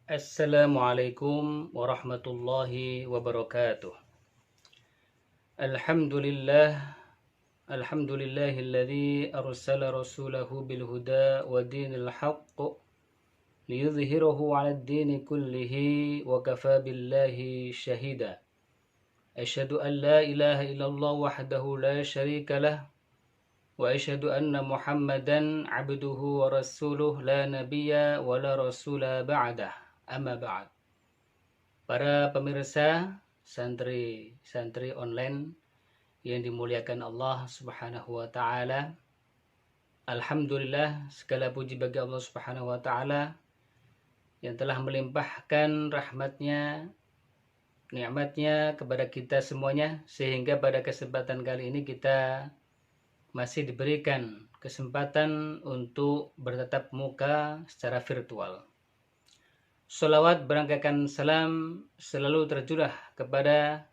Assalamualaikum warahmatullahi wabarakatuh. Alhamdulillah, alhamdulillahilladzi arsala rasulahu bil huda wa dinil haqq liyudhhirahu 'alad dini kullihi wa kafa billahi shahida. Asyhadu an la ilaha illallah wahdahu la syarika lah wa asyhadu anna Muhammadan 'abduhu wa rasuluh la nabiyya wa la rasula ba'dah. Amma ba'd. Para pemirsa santri online yang dimuliakan Allah Subhanahu wa taala. Alhamdulillah, segala puji bagi Allah Subhanahu wa taala yang telah melimpahkan rahmatnya, nikmatnya kepada kita semuanya, sehingga pada kesempatan kali ini kita masih diberikan kesempatan untuk bertatap muka secara virtual. Salawat berangkakan salam selalu tercurah kepada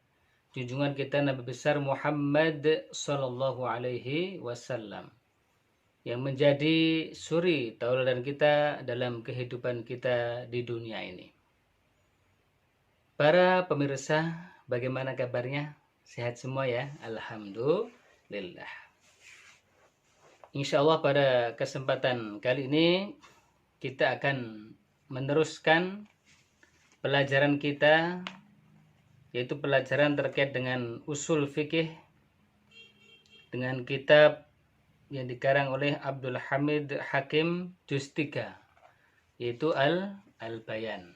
junjungan kita Nabi besar Muhammad sallallahu alaihi wasallam yang menjadi suri tauladan kita dalam kehidupan kita di dunia ini. Para pemirsa, bagaimana kabarnya? Sehat semua ya? Alhamdulillah. Insyaallah pada kesempatan kali ini kita akan meneruskan pelajaran kita, yaitu pelajaran terkait dengan usul fikih dengan kitab yang dikarang oleh Abdul Hamid Hakim juz 3, yaitu Al-Bayan.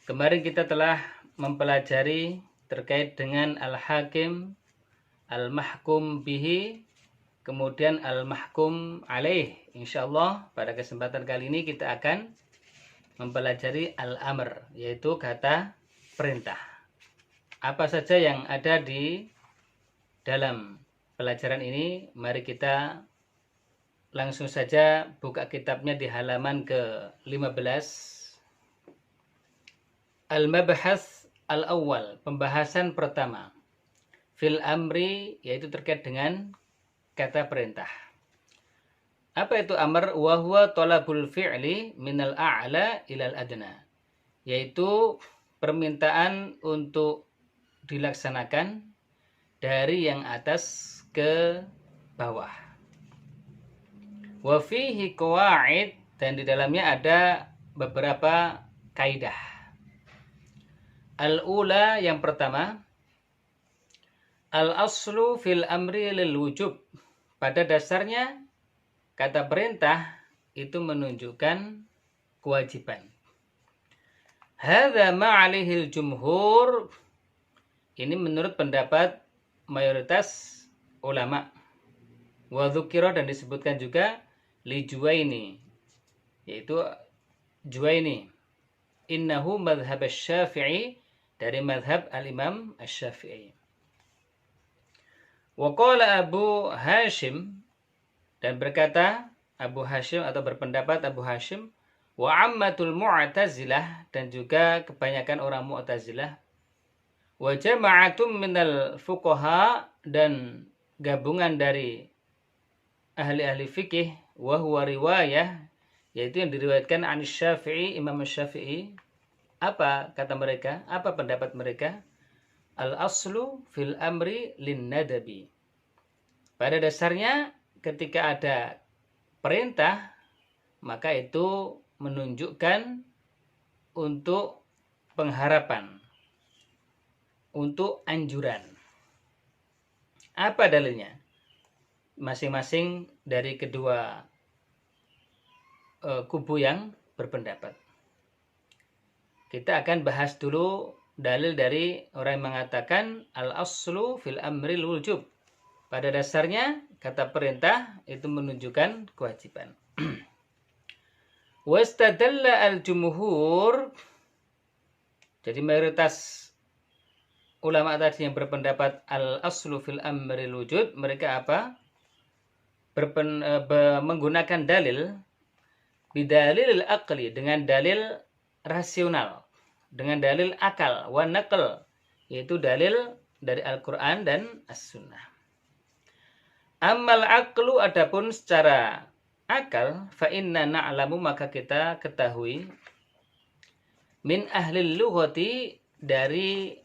Kemarin kita telah mempelajari terkait dengan Al-Hakim, Al-Mahkum bihi, kemudian al-mahkum alaih. Insyaallah pada kesempatan kali ini kita akan mempelajari al-amr, yaitu kata perintah. Apa saja yang ada di dalam pelajaran ini? Mari kita langsung saja buka kitabnya di halaman ke-15. Al-mabhas al-awwal, pembahasan pertama. Fil amri, yaitu terkait dengan kata perintah. Apa itu amr? Wa huwa talabul fi'li minal a'la ilal adna, yaitu permintaan untuk dilaksanakan dari yang atas ke bawah. Wa fihi qawaid, dan di dalamnya ada beberapa kaidah. Al-ula, yang pertama, al-aslu fil amri lil wujub. Pada dasarnya kata perintah itu menunjukkan kewajiban. Hadza ma'alihil jumhur, ini menurut pendapat mayoritas ulama. Wa dzukira, dan disebutkan juga li Juwaini, yaitu Juwaini, innahu madhhab asy-Syafi'i, dari madhab al-Imam asy-Syafi'i. Wa qala Abu Hashim, dan berkata Abu Hashim atau berpendapat Abu Hashim, wa ammatul mu'tazilah, dan juga kebanyakan orang Mu'tazilah, wa jama'atum minal fuqaha, dan gabungan dari ahli-ahli fikih, wa huwa riwayah, yaitu yang diriwayatkan an Syafi'i, Imam Syafi'i. Apa kata mereka? Apa pendapat mereka? Al-aslu fil amri lin nadabi. Pada dasarnya ketika ada perintah, maka itu menunjukkan untuk pengharapan, untuk anjuran. Apa dalilnya? Masing-masing dari kedua kubu yang berpendapat. Kita akan bahas dulu dalil dari orang yang mengatakan al-aslu fil amril wujub. Pada dasarnya kata perintah itu menunjukkan kewajiban. Wastadalla al-jumhur, jadi mayoritas ulama tadi yang berpendapat al-aslu fil amril wujud, mereka apa? Menggunakan dalil bidalil aqli, dengan dalil rasional, dengan dalil akal, wa naql, yaitu dalil dari Al-Quran dan As-Sunnah. Ammal aqlu, adapun secara akal, fa inna na'lamu maka kita ketahui min ahli lughati dari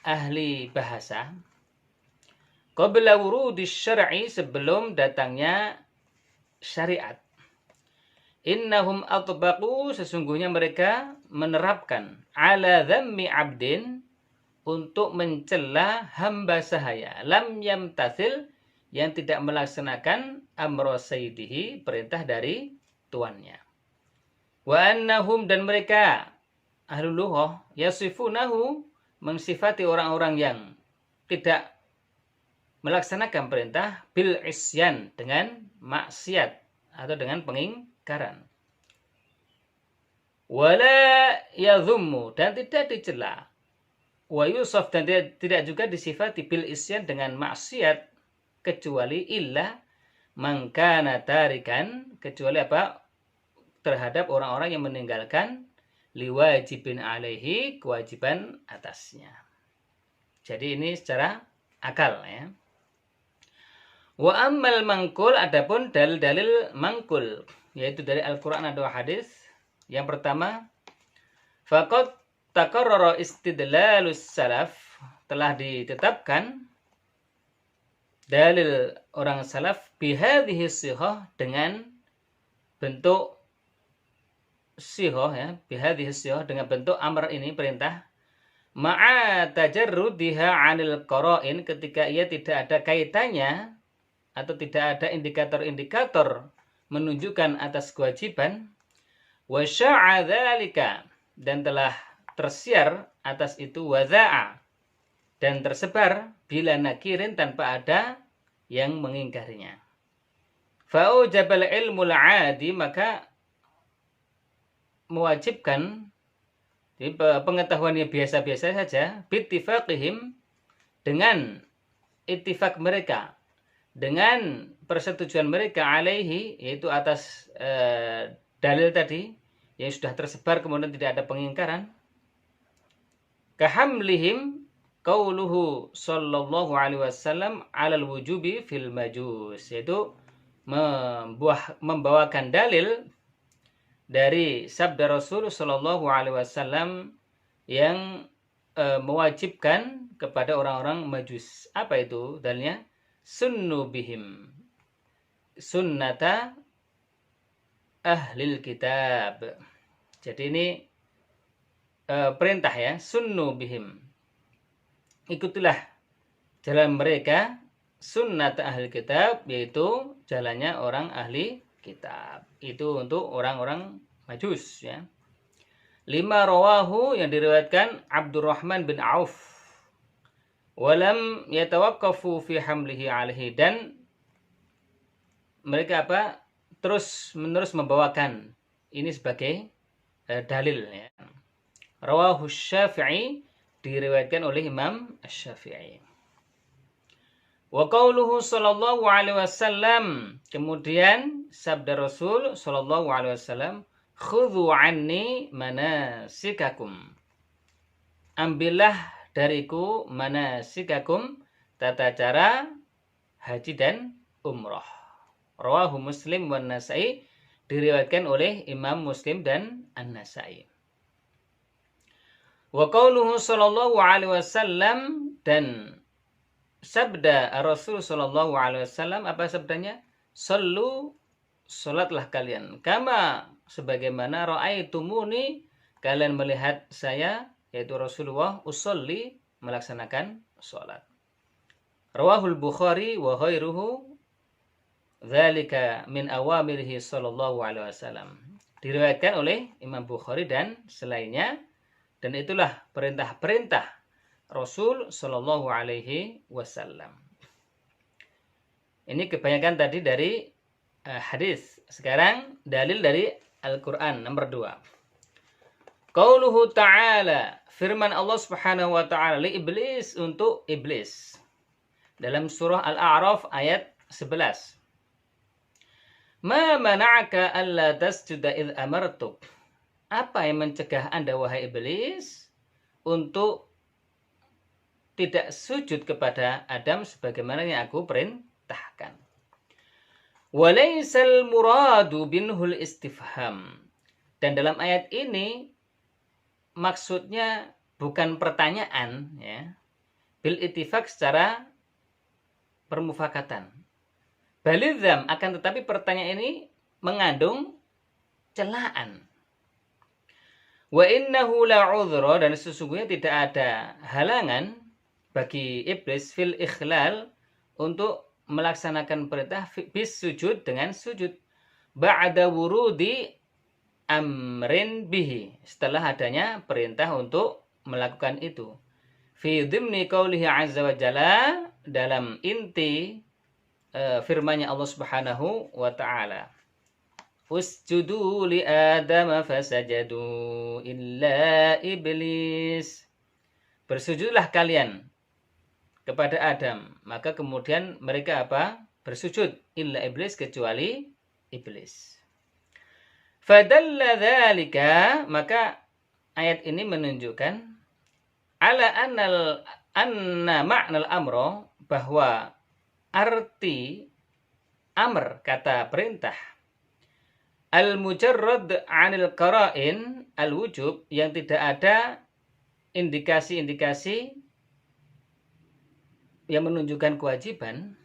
ahli bahasa qabla wurudi syar'i sebelum datangnya syariat. Innahum atbaqu sesungguhnya mereka menerapkan ala dhammi abdin untuk mencela hamba sahaya lam yamtathil yang tidak melaksanakan amro sayyidihi perintah dari tuannya. Wa annahum dan mereka ahlul lughah yasifunahu mensifati orang-orang yang tidak melaksanakan perintah bil isyan dengan maksiat atau dengan pengingkaran. Wala yadhummu dan tidak dicela. Wa yusaf dan tidak juga disifati bil isyan dengan maksiat kecuali illa man kana tarikan kecuali apa? Terhadap orang-orang yang meninggalkan liwajibin alaihi kewajiban atasnya. Jadi ini secara akal ya. Wa ammal mangkul adapun dalil-dalil mangkul yaitu dari Al-Qur'an atau hadis. Yang pertama, faqad taqarrara istidlalus salaf telah ditetapkan dalil orang salaf bihadhihi sihah dengan bentuk sihah ya, bihadhihi sihah dengan bentuk amr ini perintah ma'a tajarrudiha 'anil qara'in ketika ia tidak ada kaitannya atau tidak ada indikator-indikator menunjukkan atas kewajiban wa sya'a dzalika dan telah tersiar atas itu wadza'a dan tersebar bila nakirin tanpa ada yang mengingkarinya. Fa'ujabal ilmul 'adi maka mewajibkan pengetahuan yang biasa-biasa saja bittifaqihim dengan ittifaq mereka dengan persetujuan mereka alaihi yaitu atas dalil tadi yang sudah tersebar kemudian tidak ada pengingkaran kahamlihim qauluhu sallallahu alaihi wasallam alal wujubi fil majus yaitu membawakan dalil dari sabda Rasul sallallahu alaihi wasallam yang mewajibkan kepada orang-orang majus. Apa itu dalilnya? Sunnu bihim sunnata ahlil kitab. Jadi ini perintah ya, sunnu bihim. Ikutilah jalan mereka sunnata ahlil kitab yaitu jalannya orang ahli kitab. Itu untuk orang-orang majus ya. 5 rawahu yang diriwayatkan Abdurrahman bin Auf. Walam yatawaqqafu fi hamlihi alaihi dan mereka apa? Terus-menerus membawakan ini sebagai dalil ya. Rawahu Syafi'i diriwayatkan oleh Imam Asy-Syafi'i. Wa qauluhu sallallahu alaihi wasallam kemudian sabda Rasul sallallahu alaihi wasallam khudhu anni manasikakum ambillah dariku manasikakum tata cara haji dan umrah. Rawahu Muslim wan Nasa'i diriwayatkan oleh Imam Muslim dan An-Nasa'i. Wa qauluhu sallallahu alaihi wasallam dan sabda Rasul sallallahu alaihi wasallam apa sabdanya? Sallu salatlah kalian kama sebagaimana ra'aitumuni kalian melihat saya yaitu Rasulullah usolli melaksanakan salat. Rawahul Bukhari wa ghairuhu dzalika min awamirihi sallallahu alaihi wasallam. Diriwayatkan oleh Imam Bukhari dan selainnya dan itulah perintah-perintah Rasul sallallahu alaihi wasallam. Ini kebanyakan tadi dari hadis. Sekarang dalil dari Al-Qur'an nomor 2. Qauluhu ta'ala firman Allah Subhanahu wa taala li iblis untuk iblis. Dalam surah Al-A'raf ayat 11. Ma mana'aka alla tasjuda id amartuk. Apa yang mencegah Anda wahai iblis untuk tidak sujud kepada Adam sebagaimana yang aku perintahkan. Walaisal muradu binhul istifham. Dan dalam ayat ini maksudnya bukan pertanyaan, ya, bil ittifaq secara permufakatan. Balidzam, akan tetapi pertanyaan ini mengandung celaan. Wa innahu la'udhra, dan sesungguhnya tidak ada halangan bagi iblis fil ikhlal untuk melaksanakan perintah bis sujud dengan sujud ba'da wurudi amrin bihi, setelah adanya perintah untuk melakukan itu. Fi dhimni qaulihi azza wa jalla, dalam inti firman-Nya Allah Subhanahu wa taala. Usjudu li Adam fasajadu illa iblis. Bersujudlah kalian kepada Adam, maka kemudian mereka apa? Bersujud, illa iblis, kecuali iblis. Fadalla dzalika, maka ayat ini menunjukkan ala anna ma'nal amro, bahwa arti amr, kata perintah, al-mujarrad 'anil qara'in al-wujub, yang tidak ada indikasi-indikasi yang menunjukkan kewajiban,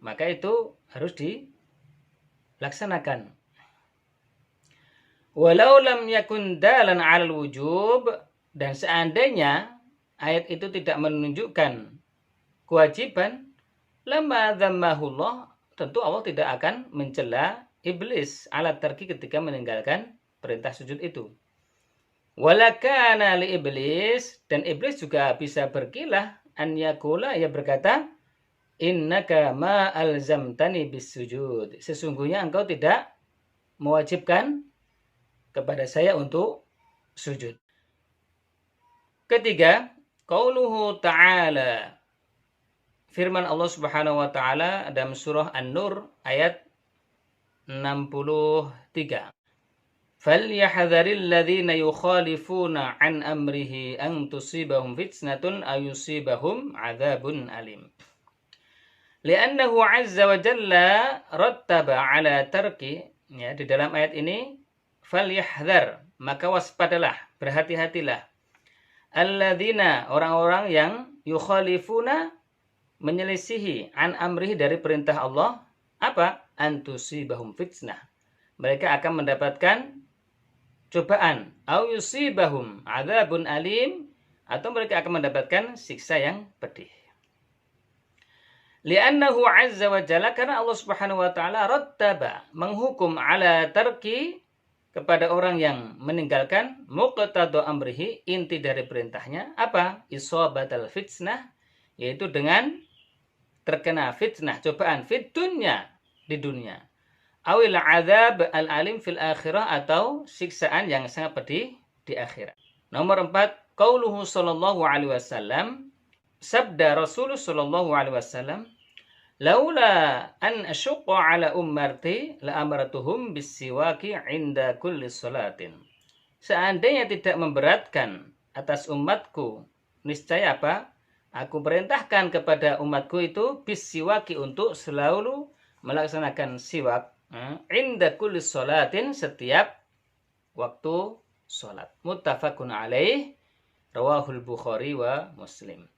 maka itu harus dilaksanakan. Walau lam yakun dalan 'alal wujub, dan seandainya ayat itu tidak menunjukkan kewajiban, lama dhammahullah, tentu Allah tidak akan mencela iblis ala tarki ketika meninggalkan perintah sujud itu. Walakana li iblis, dan iblis juga bisa berkilah an yakula, ia berkata, innaka ma alzamtani bis sujud, sesungguhnya engkau tidak mewajibkan kepada saya untuk sujud. Ketiga, qauluhu ta'ala, firman Allah Subhanahu wa taala dalam surah An-Nur ayat 63. Falyahdharil ladzina yukhalifuna an amrihi an tusibahum fitnatun aw yusibahum adzabun alim. Li'annahu 'azza wa jalla rattaba 'ala tarki, ya, di dalam ayat ini falyahdhar, maka waspadalah, berhati-hatilah, alladzina, orang-orang yang yukhalifuna, menyelisihi, an amrihi, dari perintah Allah, apa? Antusibahum fitnah, mereka akan mendapatkan cobaan, au yusibahum adzabun alim, atau mereka akan mendapatkan siksa yang pedih. Li'annahu 'azza wa jalla, karena Allah Subhanahu wa taala rattaba, menghukum, ala tarki, kepada orang yang meninggalkan muqtada amrihi, inti dari perintahnya, apa? Isobatal fitnah, yaitu dengan terkena fitnah, cobaan, fit dunya, di dunia, awil azab al-alim fil akhirah, atau siksaan yang sangat pedih di akhirat. Nomor 4, qauluhu sallallahu alaihi wasallam, sabda Rasulullah sallallahu alaihi wasallam, laula an asyqa ala ummati la amaratuhum bisiwaki inda kulli salatin. Seandainya tidak memberatkan atas umatku, niscaya apa? Aku perintahkan kepada umatku itu bisiwaki, untuk selalu melaksanakan siwak, inda kulli salatin, setiap waktu salat. Muttafaqun alaih, rawahul Bukhari wa Muslim.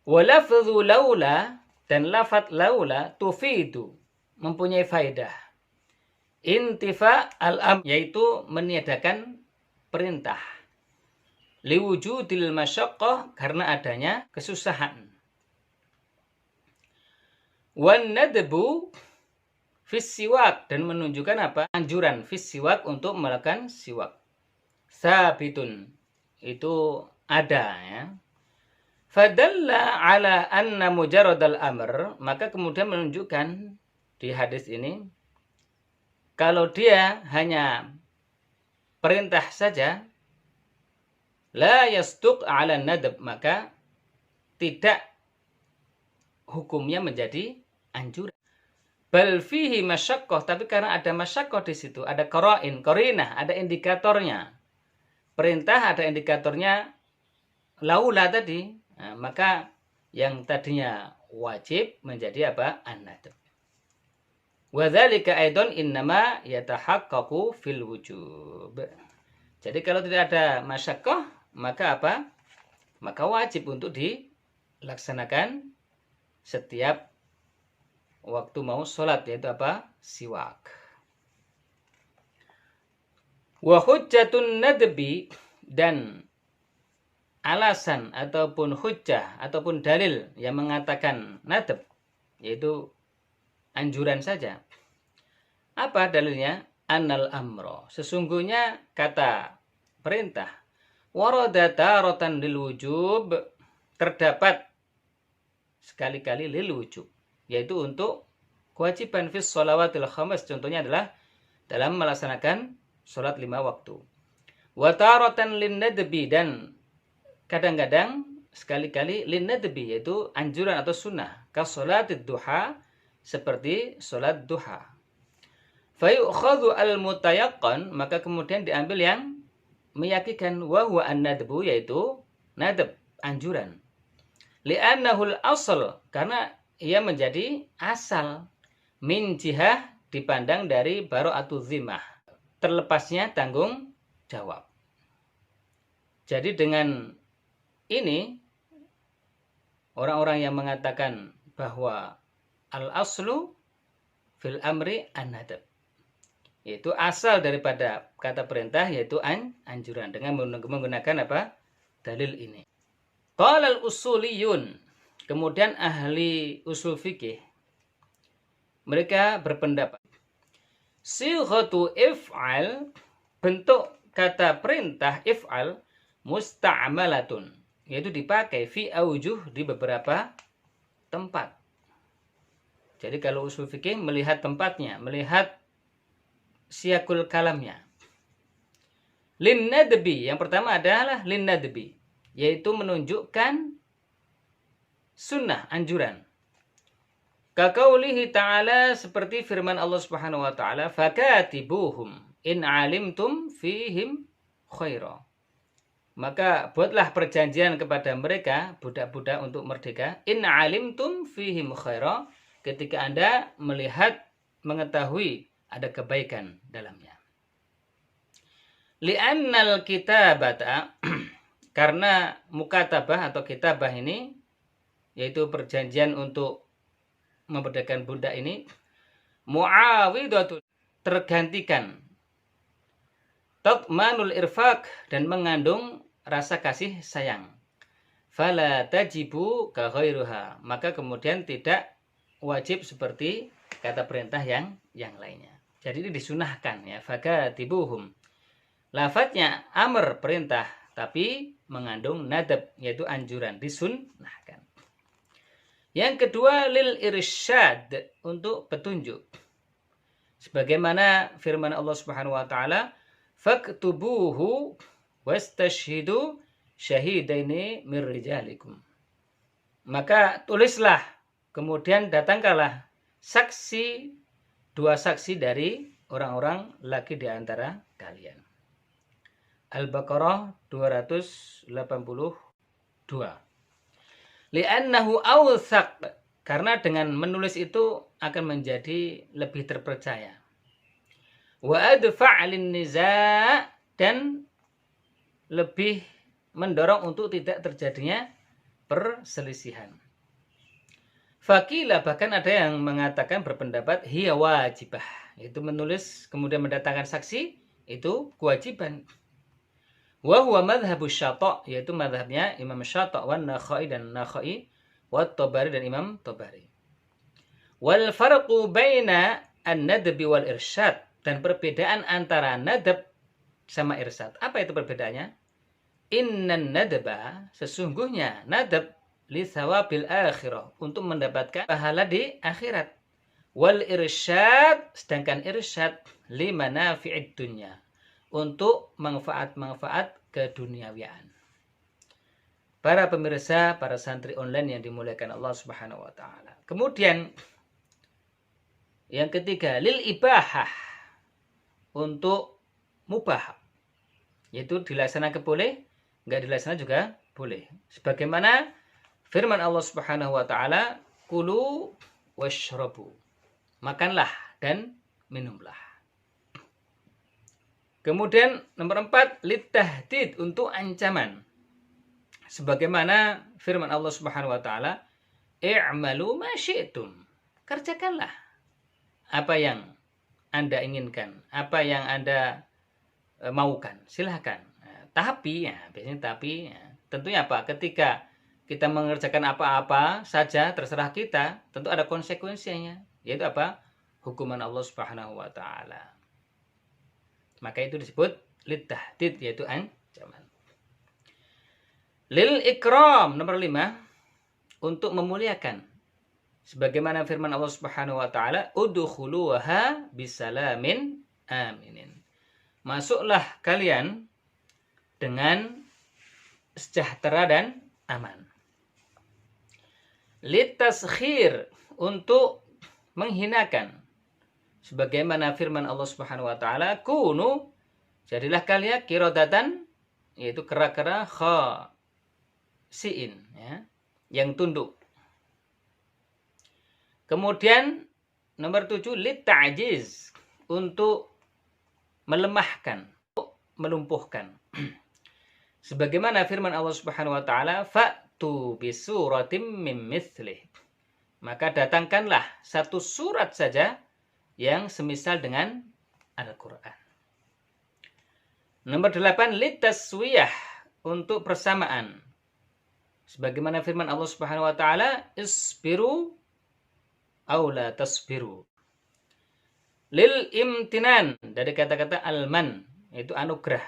Walafadhu laula, dan lafad laula tufidu, mempunyai faidah intifa al-am, yaitu meniadakan perintah, liwujudil masyaqqah, karena adanya kesusahan, wan nadbu fis siwak, dan menunjukkan apa? Anjuran fis siwak, untuk melakukan siwak. Sabitun, itu ada, ya. Fadalla ala anna mujarradal amr, maka kemudian menunjukkan di hadis ini, kalau dia hanya perintah saja, la yasduq ala nadab, maka tidak hukumnya menjadi anjuran. Bal fihi masyaqqah, tapi karena ada masyaqqah di situ, ada qarinah, ada indikatornya. Perintah ada indikatornya laula tadi. Nah, maka yang tadinya wajib menjadi apa? An-nadab. Wa dzalika aidan innama yatahaqqaqu fil wujub. Jadi kalau tidak ada masyaqqah, maka apa? Maka wajib untuk dilaksanakan setiap waktu mau sholat, yaitu apa? Siwak. Wa hujjatun nadbi, dan alasan ataupun hujjah ataupun dalil yang mengatakan nadab, yaitu anjuran saja. Apa dalilnya? Annal amro, sesungguhnya kata perintah, warada taratan lil wujub, terdapat sekali-kali lil wujub, yaitu untuk kewajiban fis shalawatil khamas, contohnya adalah dalam melaksanakan sholat 5 waktu. Wa taratan lin nadbi, dan kadang-kadang sekali-kali lin nadbi, yaitu anjuran atau sunnah, ka sholatid duha, seperti sholat duha. Fayu'khadhu al-mutayaqqan, maka kemudian diambil yang meyakinkan, wa huwa an-nadbu, yaitu nadab, anjuran. Li'annahu al-asl, karena ia menjadi asal, min jihah, dipandang dari bara'atu zimmah, terlepasnya tanggung jawab. Jadi dengan ini orang-orang yang mengatakan bahwa al-aslu fil amri an-nadab, yaitu asal daripada kata perintah, yaitu anjuran, dengan menggunakan apa? Dalil ini. Qala al-usuliyun, kemudian ahli usul fikih mereka berpendapat, sighatu if'al, bentuk kata perintah if'al, musta'malatun, yaitu dipakai fi aujuh, di beberapa tempat. Jadi kalau usul fikih melihat tempatnya, melihat siyakul kalamnya. Lin nadbi, yang pertama adalah lin nadbi, yaitu menunjukkan sunnah, anjuran. Kaqaulihi ta'ala, seperti firman Allah Subhanahu wa taala, fakatibuhum in alimtum fihim khaira. Maka buatlah perjanjian kepada mereka, budak-budak untuk merdeka, in alimtum fihim khaira, ketika Anda melihat, mengetahui ada kebaikan dalamnya. Li'annal kitabata, karena mukatabah atau kitabah ini, yaitu perjanjian untuk memerdekakan budak ini, mu'awidatu, tergantikan, taqmanul irfaq, dan mengandung rasa kasih sayang. Fala tajibu ka ghairuha, maka kemudian tidak wajib seperti kata perintah yang lainnya. Jadi ini disunahkan, ya, fakatibuhum. Lafadznya amr, perintah, tapi mengandung nadab, yaitu anjuran, disunahkan. Yang kedua, lil irsyad, untuk petunjuk. Sebagaimana firman Allah Subhanahu wa taala, faktubuhu wastashhidu syahidaini mir rijalikum. Maka tulislah, kemudian datangkanlah saksi, 2 saksi dari orang-orang laki di antara kalian. Al-Baqarah 282. Li'annahu awthaq, karena dengan menulis itu akan menjadi lebih terpercaya. Wa adfa' lin niza', dan lebih mendorong untuk tidak terjadinya perselisihan. Fakila, bahkan ada yang mengatakan, berpendapat, hiya wajibah, yaitu menulis kemudian mendatangkan saksi itu kewajiban. Wa huwa madhhabu Syata', yaitu madhabnya Imam Syata' wan Nakhai, dan Nakhai, wa Tabari, dan Imam Tabari. Wal farqu baina an-nadbi wal irsyad, dan perbedaan antara nadab sama irsyad. Apa itu perbedaannya? Innan nadba, sesungguhnya nadab, li thawabil akhirah, untuk mendapatkan pahala di akhirat. Wal irsyad, sedangkan irsyad, li manafi'id dunya, untuk manfaat-manfaat keduniawian. Para pemirsa, para santri online yang dimuliakan Allah Subhanahu wa taala. Kemudian yang ketiga, lil ibahah, untuk mubah, yaitu dilaksanakan boleh, enggak dilaksanakan juga boleh. Sebagaimana firman Allah Subhanahu wa taala, kulu washrabu. Makanlah dan minumlah. Kemudian nomor 4, litahdid, untuk ancaman. Sebagaimana firman Allah Subhanahu wa taala, i'malu ma syi'tum. Kerjakanlah apa yang Anda inginkan, apa yang Anda maukan, silahkan. Tapi, tentunya apa? Ketika kita mengerjakan apa-apa saja terserah kita, tentu ada konsekuensinya, yaitu apa? Hukuman Allah Subhanahu wa taala. Maka itu disebut litahdid, yaitu ancaman. Lil ikram, nomor 5, untuk memuliakan. Sebagaimana firman Allah Subhanahu wa taala, udkhuluha bisalamin aminin. Masuklah kalian dengan sejahtera dan aman. Litaskhir, untuk menghinakan. Sebagaimana firman Allah Subhanahu wa taala, kunu, jadilah kalian qiradatan, yaitu kera-kera khasiin, ya, yang tunduk. Kemudian nomor 7, litta'jiz, untuk melemahkan, melumpuhkan. Sebagaimana firman Allah Subhanahu wa taala, fa'tu bisuratim mim mithlih. Maka datangkanlah satu surat saja yang semisal dengan Al-Qur'an. Nomor 8, litaswiyah, untuk persamaan. Sebagaimana firman Allah Subhanahu wa taala, isbiru aw la tasbiru. Lil imtinan, dari kata-kata alman, yaitu anugerah.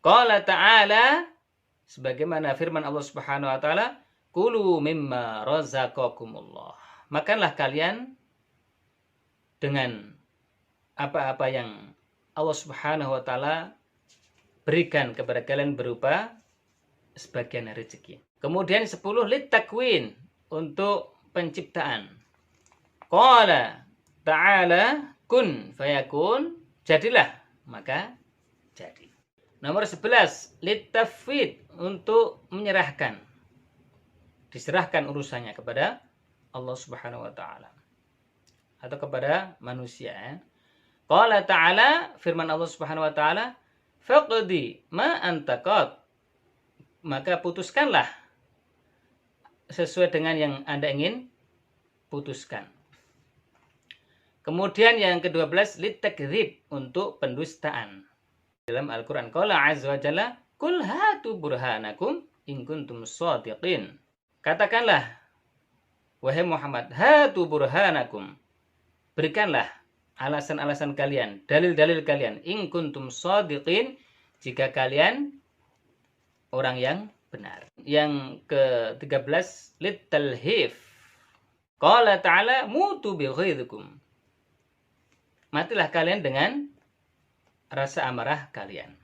Qala ta'ala, sebagaimana firman Allah Subhanahu wa taala, kulu mimma razaqakumullah. Makanlah kalian dengan apa-apa yang Allah Subhanahu wa taala berikan kepada kalian berupa sebagian rezeki. Kemudian 10, litakwin, untuk penciptaan. Qala ta'ala kun fayakun, jadilah maka jadi. Nomor 11, litafwid, untuk menyerahkan. Diserahkan urusannya kepada Allah Subhanahu wa taala atau kepada manusia. Qala ta'ala, firman Allah Subhanahu wa taala, faqdi ma anta qad, maka putuskanlah sesuai dengan yang Anda ingin putuskan. Kemudian yang ke-12, litakdzib, untuk pendustaan. Dalam Al-Qur'an, qala azza wa jalla, qul hatu burhanakum in kuntum shadiqin. Katakanlah, wahai Muhammad, hatu burhanakum, berikanlah alasan-alasan kalian, dalil-dalil kalian, in kuntum shadiqin, jika kalian orang yang benar. Yang ke-13, litalhif. Qala ta'ala, mutu bi ghaidzikum. Matilah kalian dengan rasa amarah kalian.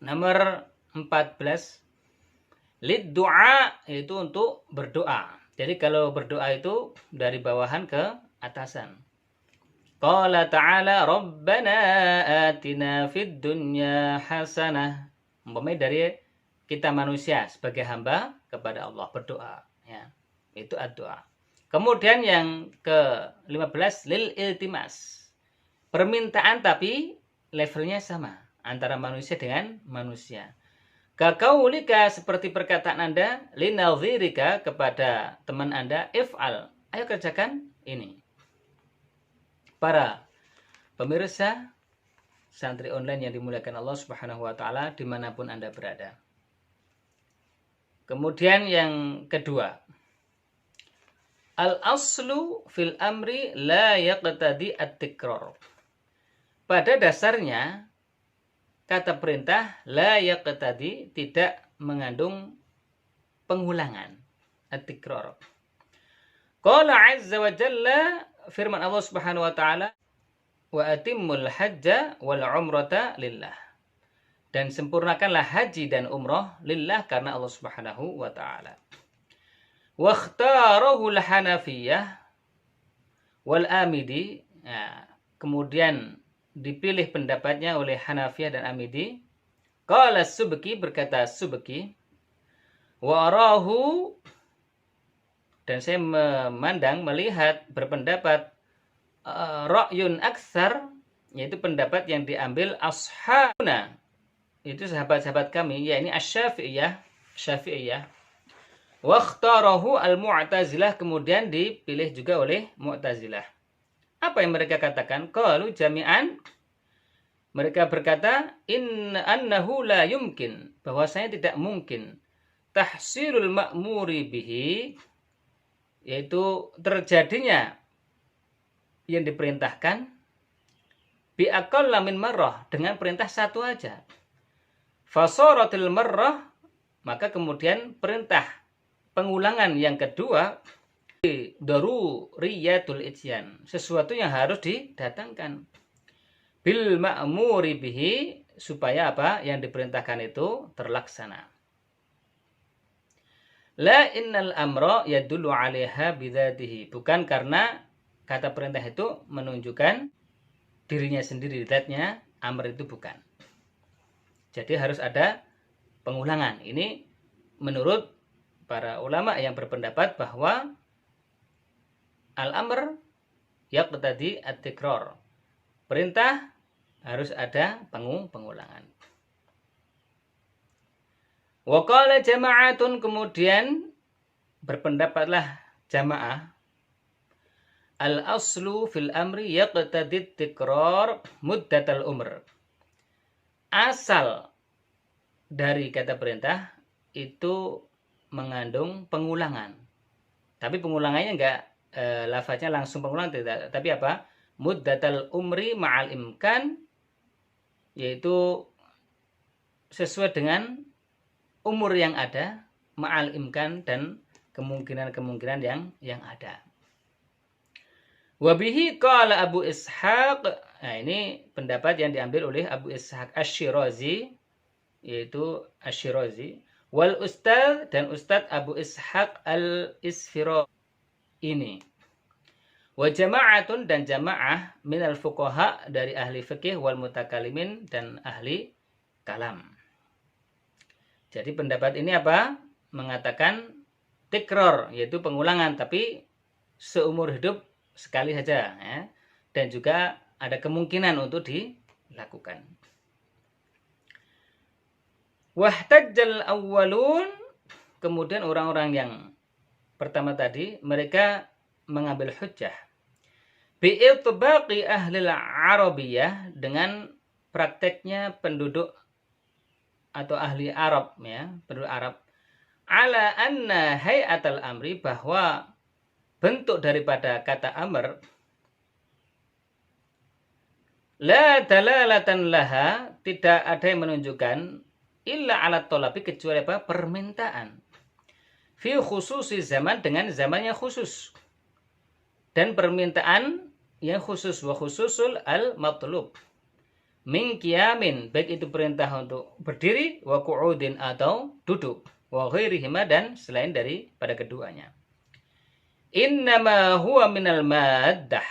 Nomor 14, lid du'a, yaitu untuk berdoa. Jadi kalau berdoa itu dari bawahan ke atasan. Qala ta'ala, rabbana atina fid dunya hasanah. Umpamanya dari kita manusia sebagai hamba kepada Allah berdoa, ya. Itu ad-doa. Kemudian yang ke-15, lil iltimas. Permintaan tapi levelnya sama antara manusia dengan manusia. Kaqaulika, seperti perkataan Anda, linadhirika, kepada teman Anda, if'al, ayo kerjakan ini. Para pemirsa santri online yang dimuliakan Allah Subhanahu wa taala dimanapun Anda berada. Kemudian yang kedua, al-aslu fil amri la yaqtadi at-tikrar. Pada dasarnya kata perintah la yaqtadi tidak mengandung pengulangan, at-tikrar. Qala azza wa jalla, firman Allah Subhanahu wa taala, wa atimmul hajja wal umrata lillah. Dan sempurnakanlah haji dan umrah lillah, karena Allah Subhanahu wa taala. Wa ikhtarahu al-Hanafiyah wal Amidi. Nah, kemudian dipilih pendapatnya oleh Hanafiyah dan Amidi. Qala Subki, berkata Subki, wa arahu dan saya melihat berpendapat ra'yun aksar, yaitu pendapat yang diambil ashabuna, itu sahabat-sahabat kami, yakni Syafi'iyah. Wa ikhtarahu al-Mu'tazilah, kemudian dipilih juga oleh Mu'tazilah. Apa yang mereka katakan? Qalu jami'an, mereka berkata annahu la yumkin, bahwasanya tidak mungkin tahsilul ma'muri bihi, yaitu terjadinya yang diperintahkan bi aqalla min marrah, dengan perintah satu aja. Fasaratil marrah, maka kemudian perintah pengulangan yang kedua daruriyatul ityan, sesuatu yang harus didatangkan. Bil ma'muri bihi, supaya apa yang diperintahkan itu terlaksana. La innal amra yadullu 'alaiha bidzatihi, bukan karena kata perintah itu menunjukkan dirinya sendiri, zatnya amr itu bukan. Jadi harus ada pengulangan. Ini menurut para ulama yang berpendapat bahwa al-amr yaqtadi at-tikrar, perintah harus ada pengulangan. Wa qala jama'atun, kemudian berpendapatlah jamaah, al-aslu fil amri yaqtadi at-tikrar muddatal umr. Asal dari kata perintah itu mengandung pengulangan. Tapi pengulangannya enggak lafaznya langsung pengulangan, tidak. Tapi apa? Muddatal umri ma'al imkan, yaitu sesuai dengan umur yang ada, ma'al imkan, dan kemungkinan-kemungkinan yang ada. Wabihi qala Abu Ishaq, nah ini pendapat yang diambil oleh Abu Ishaq Asy-Syirazi, yaitu Asy-Syirazi, wal ustadz, dan Ustadz Abu Ishaq al-Isfirani ini. Wa jama'atun, dan jamaah minal fuqaha, dari ahli fikih, wal mutakalimin, dan ahli kalam. Jadi pendapat ini apa? Mengatakan tikror, yaitu pengulangan, tapi seumur hidup sekali saja, ya. Dan juga ada kemungkinan untuk dilakukan. Wahtajjal awwalun, kemudian orang-orang yang pertama tadi, mereka mengambil hujjah bi'itbaqi ahlil arabiyah, dengan prakteknya penduduk atau ahli Arab, ya, penduduk Arab, ala anna hay'atal amri, bahwa bentuk daripada kata amr la dalalatan laha, tidak ada yang menunjukkan illa ala thalabi, kecuali apa? Permintaan. Fi khususi zaman, dengan zamannya khusus, dan permintaan yang khusus. Wa khususul al-matlub min qiyamin, baik itu perintah untuk berdiri, wa qu'udin, atau duduk, wa ghairihima, dan selain dari pada keduanya. Innama huwa minal maddah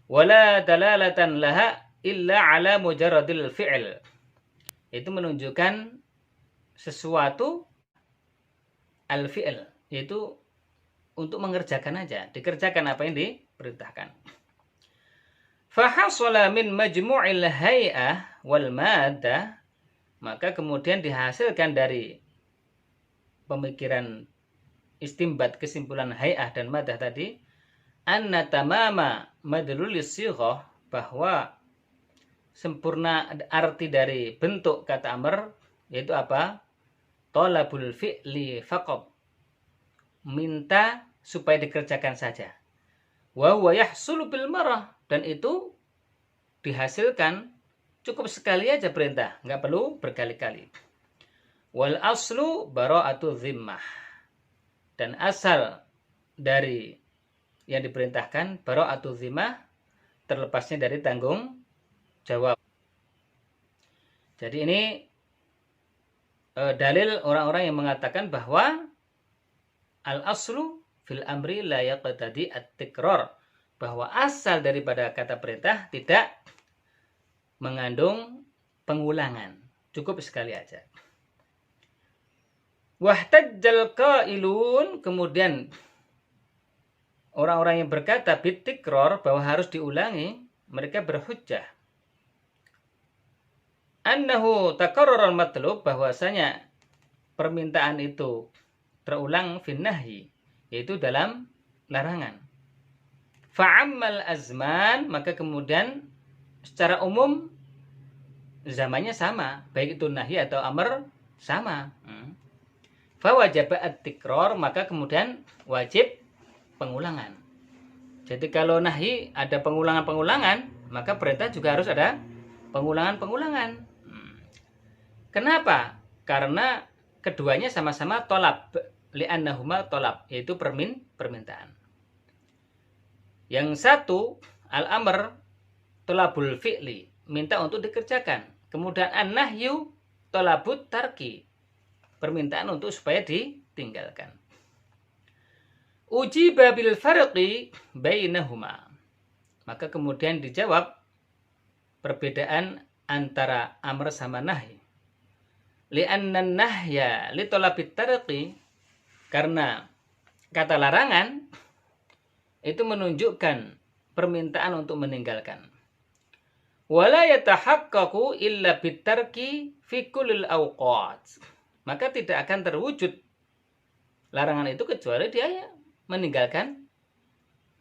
wala dalalatan laha illa ala mujarradil fi'l, itu menunjukkan sesuatu al-fi'l, yaitu untuk mengerjakan aja, dikerjakan apa yang diperintahkan. Fahasala min majmu'il hay'ah wal maddah, maka kemudian dihasilkan dari pemikiran istimbat, kesimpulan hay'ah dan maddah tadi, anna tamama madlulis sighah, bahwa sempurna arti dari bentuk kata amr, yaitu apa? Talabul fi'li faqat, minta supaya dikerjakan saja. Wa huwa yahsulu bil marah, dan itu dihasilkan cukup sekali aja perintah, nggak perlu berkali-kali. Wal aslu bara'atu zimmah, dan asal dari yang diperintahkan bara'atu zimmah, terlepasnya dari tanggung jawab. Jadi ini dalil orang-orang yang mengatakan bahwa al aslu fil amri la yaqtadi at-tikrar, bahwa asal daripada kata perintah tidak mengandung pengulangan, cukup sekali aja. Wahtajjal qailun, kemudian orang-orang yang berkata bitikror bahwa harus diulangi, mereka berhujjah annahu takarraral matlub, bahwasanya permintaan itu terulang finnahyi, yaitu dalam larangan. Fa'ammal azman, maka kemudian secara umum zamannya sama, baik itu nahi atau amr sama. Fawajaba at-tikror, maka kemudian wajib pengulangan. Jadi kalau nahi ada pengulangan-pengulangan, maka perintah juga harus ada pengulangan-pengulangan. Kenapa? Karena keduanya sama-sama tolab, li'annahuma tolab, yaitu permintaan. Yang satu al-amr tolabul fi'li, minta untuk dikerjakan. Kemudian an-nahyu tolabut tarki, permintaan untuk supaya ditinggalkan. Ujiba bil farqi bainahuma, maka kemudian dijawab perbedaan antara amr sama nahi. Li'anna nahya li talabit tarqi, karena kata larangan itu menunjukkan permintaan untuk meninggalkan. Wala yatahaqqaqu illa bitarki fi kullil awqat, maka tidak akan terwujud larangan itu kecuali dia meninggalkan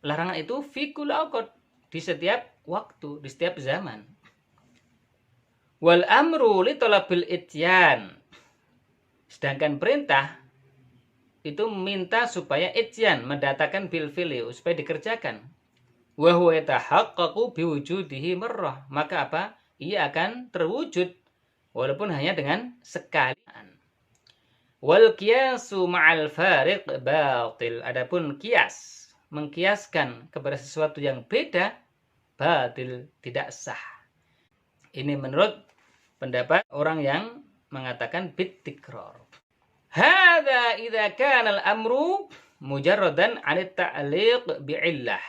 larangan itu fi kullil awqat, di setiap waktu, di setiap zaman. Wal amru li talabil ityan, sedangkan perintah itu minta supaya ityan, mendatangkan bil fi'li, supaya dikerjakan. Wa huwa yatahaqqaqu biwujudihi marrah, maka apa? Ia akan terwujud walaupun hanya dengan sekali. Wal qiyasu ma'al fariq batil, adapun kias, mengkiaskan kepada sesuatu yang beda, batil, tidak sah. Ini menurut pendapat orang yang mengatakan bitikror. Hadza idza kana al-amru mujarradan 'an at-ta'liq bi'illah.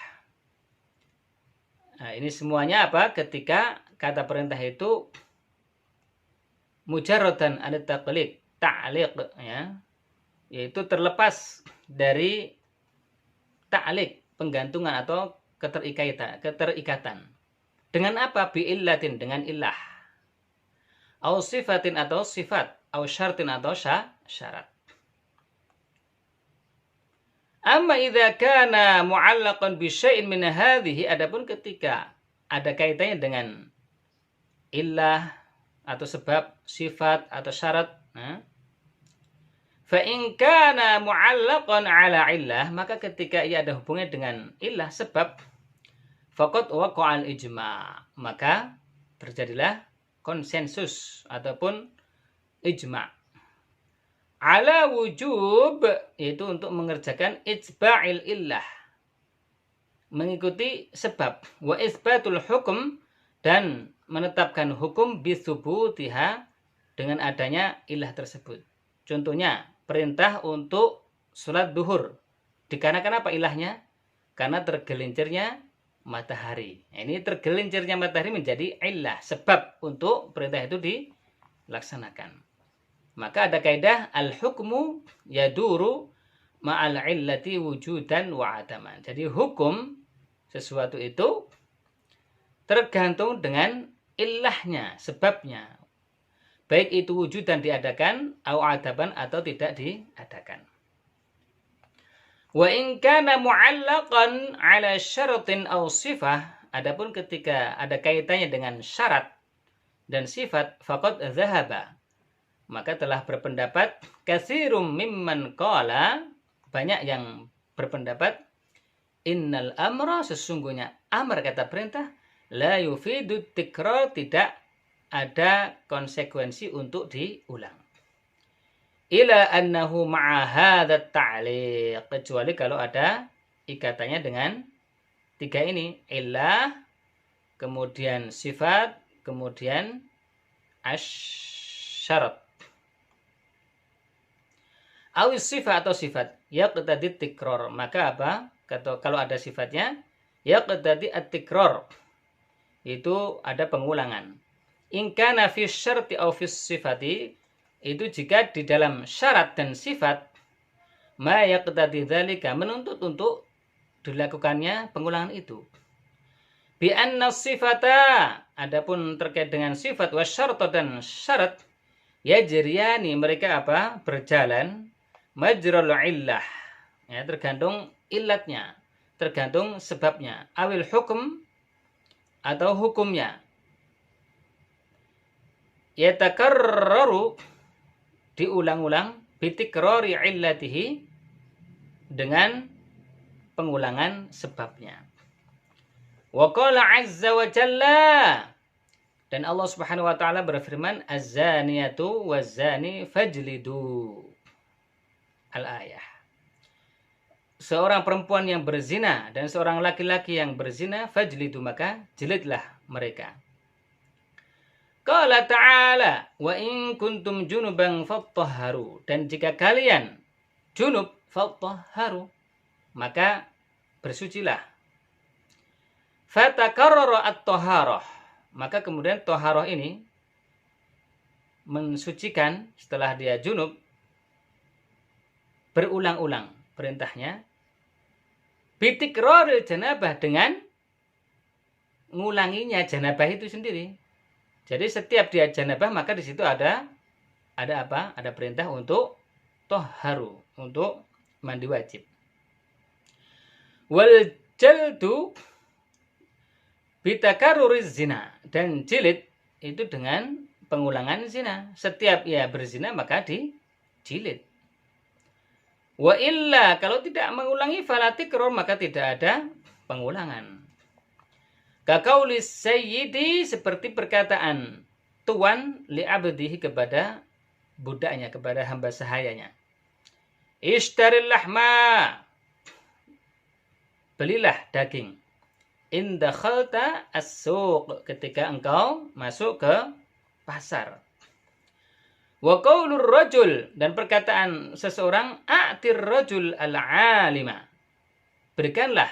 Nah, ini semuanya apa? Ketika kata perintah itu mujarradan 'an at-ta'liq, ta'liq, ya, yaitu terlepas dari ta'liq, penggantungan atau keterikatan. Dengan apa? Bi'illatin, dengan illah. Au sifatin, atau sifat, au syartin, atau syarat. Amma idza kana mu'allaqan bi syai'in min hadhihi, adapun ketika ada kaitannya dengan illah atau sebab, sifat atau syarat, fa in kana mu'allaqan 'ala illah, maka ketika ia ada hubungannya dengan illah, sebab, faqad waqa'al ijma', maka terjadilah konsensus ataupun ijma' ala wujub, yaitu untuk mengerjakan ijba'il illah, mengikuti sebab, wa isbatul hukum, dan menetapkan hukum bisubutiha, dengan adanya illah tersebut. Contohnya perintah untuk sholat duhur, dikarenakan apa ilahnya? Karena tergelincirnya matahari. Ini tergelincirnya matahari menjadi illah, sebab untuk perintah itu dilaksanakan. Maka ada kaidah al-hukmu yaduru ma'al illati wujudan wa adaman. Jadi hukum sesuatu itu tergantung dengan illahnya, sebabnya. Baik itu wujudan diadakan atau adaban atau tidak diadakan. Wa in kana mu'allaqan 'ala syaratin aw sifah, adapun ketika ada kaitannya dengan syarat dan sifat, faqad dzahaba, maka telah berpendapat katsirum mimman qala, banyak yang berpendapat innal amra, sesungguhnya amr, kata perintah, la yufidu tikrar, tidak ada konsekuensi untuk diulang. Ila annahu ma'a hadza ta'liq, kecuali kalau ada ikatannya dengan tiga ini, illah, kemudian sifat, kemudian asyarat. Awis sifat atau sifat yaqtadi tikrar, maka apa? Kalau ada sifatnya yaqtadi at-tikrar, itu ada pengulangan. In kana fi syarti aw fi sifati, itu jika di dalam syarat dan sifat, ma yaqtadi dzalika, menuntut untuk dilakukannya pengulangan itu. Bi anna sifata, adapun terkait dengan sifat wasyarta dan syarat, yajriyani mereka apa? Berjalan majral illah. Ya, tergantung illatnya, tergantung sebabnya. Awil hukum atau hukumnya. Yatakarraru, diulang-ulang, bitikrari illatihi, dengan pengulangan sebabnya. Wa qala azza wa jalla, dan Allah Subhanahu wa taala berfirman, az-zaniyatu waz-zani fajlidu. Al-ayah. Seorang perempuan yang berzina dan seorang laki-laki yang berzina, fajlidu, maka jilidlah mereka. Qala ta'ala, wa in kuntum junuban fattahharu, dan jika kalian junub fattahharu, maka bersucilah. Fatakarrara at-taharah, maka kemudian taharah ini mensucikan setelah dia junub berulang-ulang perintahnya. Bitikraril janabah, dengan ngulanginya janabah itu sendiri. Jadi setiap dia janabah maka di situ ada apa? Ada perintah untuk toharu, untuk mandi wajib. Wal jaldu bitakarruriz zina, dan jilid itu dengan pengulangan zina. Setiap ia berzina maka dijilid. Wa illa, kalau tidak mengulangi falatikror, maka tidak ada pengulangan. Kakaulis sayyidi, seperti perkataan tuan li abdihi, kepada budaknya, kepada hamba sahayanya. Ishtaril lahma, belilah daging. In dakhalta as-suq, ketika engkau masuk ke pasar. Wa qaulur rajul, dan perkataan seseorang, a'tir rajul al-alima, berikanlah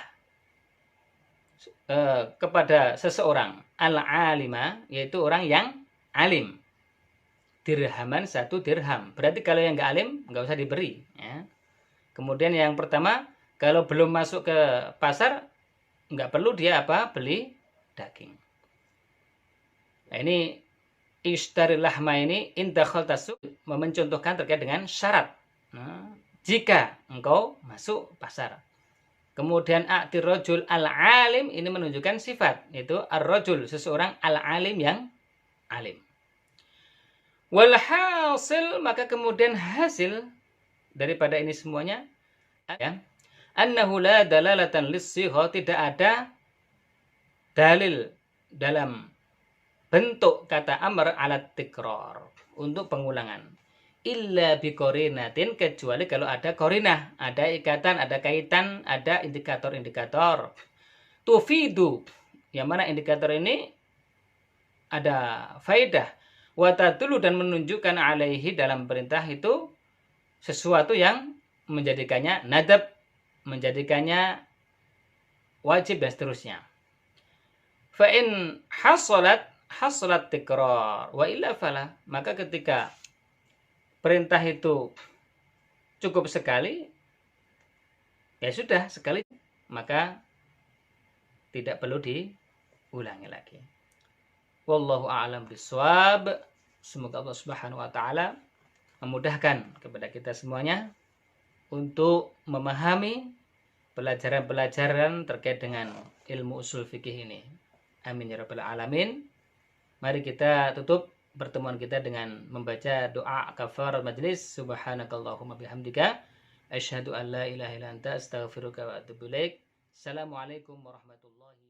kepada seseorang al-alima, yaitu orang yang alim, dirhaman, 1 dirham. Berarti kalau yang nggak alim nggak usah diberi, ya. Kemudian yang pertama, kalau belum masuk ke pasar nggak perlu dia apa? Beli daging. Nah, ini ishtaril lahma ini indakhal tasuk, mencontohkan terkait dengan syarat. Nah, jika engkau masuk pasar. Kemudian a'tir rajul al-alim, ini menunjukkan sifat, yaitu ar-rajul, seseorang al-alim, yang alim. Wal hasil, maka kemudian hasil daripada ini semuanya, ya, annahu la dalalatan lis-sigha, tidak ada dalil dalam bentuk kata amr alat tikrar, untuk pengulangan. Illa biqorinatin, kecuali kalau ada korinah, ada ikatan, ada kaitan, ada indikator-indikator. Tufidu, yang mana indikator ini ada faedah. Watadulu, dan menunjukkan alaihi, dalam perintah itu sesuatu yang menjadikannya nadab, menjadikannya wajib, dan seterusnya. Fa'in hasolat tikrar wa illa fala, maka ketika perintah itu cukup sekali, ya sudah sekali, maka tidak perlu diulangi lagi. Wallahu a'lam bishawab. Semoga Allah Subhanahu wa taala memudahkan kepada kita semuanya untuk memahami pelajaran-pelajaran terkait dengan ilmu usul fikih ini. Amin ya rabbal alamin. Mari kita tutup pertemuan kita dengan membaca doa kafarat majlis. Subhanakallahumma bihamdika asyhadu an la ilaha illa anta astaghfiruka wa atubu ilaik. Assalamualaikum warahmatullahi